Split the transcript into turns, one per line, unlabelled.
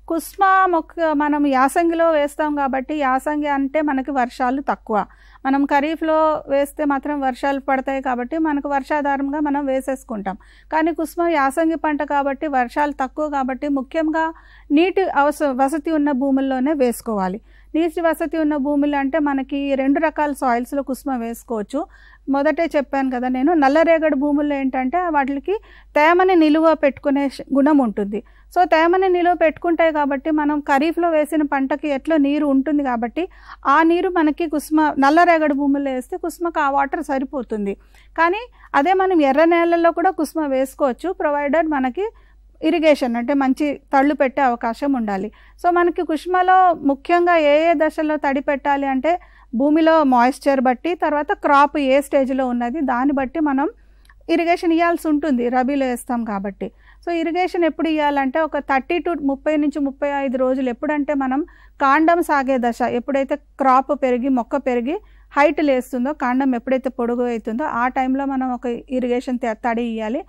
కుస్మ మొక్క మనం యాసంగిలో వేస్తాం కాబట్టి యాసంగి అంటే మనకి వర్షాలు తక్కువ. మనం ఖరీఫ్లో వేస్తే మాత్రం వర్షాలు పడతాయి కాబట్టి మనకు వర్షాధారంగా మనం వేసేసుకుంటాం. కానీ కుస్మ యాసంగి పంట కాబట్టి వర్షాలు తక్కువ కాబట్టి ముఖ్యంగా నీటి వసతి ఉన్న భూముల్లోనే వేసుకోవాలి. నీటి వసతి ఉన్న భూములు అంటే మనకి 2 రకాల సాయిల్స్లో కుస్మ వేసుకోవచ్చు. మొదటే చెప్పాను కదా నేను, నల్లరేగడి భూముల్లో ఏంటంటే వాటికి తేమని నిలువ పెట్టుకునే గుణం ఉంటుంది. సో తేమని నిలువ పెట్టుకుంటాయి కాబట్టి మనం ఖరీఫ్లో వేసిన పంటకి ఎట్లా నీరు ఉంటుంది కాబట్టి ఆ నీరు మనకి నల్లరేగడి భూముల్లో వేస్తే కుస్మకు ఆ వాటర్ సరిపోతుంది. కానీ అదే మనం ఎర్ర నేలల్లో కూడా కుస్మ వేసుకోవచ్చు, ప్రొవైడెడ్ మనకి ఇరిగేషన్ అంటే మంచి తళ్ళు పెట్టే అవకాశం ఉండాలి. సో మనకి కుస్మలో ముఖ్యంగా ఏ దశలో తడి పెట్టాలి అంటే భూమిలో మాయిశ్చర్ బట్టి, తర్వాత క్రాప్ ఏ స్టేజ్లో ఉన్నది దాన్ని బట్టి మనం ఇరిగేషన్ ఇవ్వాల్సి ఉంటుంది. రబీలో వేస్తాం కాబట్టి. సో ఇరిగేషన్ ఎప్పుడు ఇవ్వాలంటే ఒక 30 to 30 నుంచి 35 రోజులు. ఎప్పుడంటే మనం కాండం సాగే దశ, ఎప్పుడైతే క్రాప్ పెరిగి మొక్క పెరిగి హైట్ లేస్తుందో, కాండం ఎప్పుడైతే పొడుగు అవుతుందో ఆ టైంలో మనం ఒక ఇరిగేషన్ తడి ఇవ్వాలి.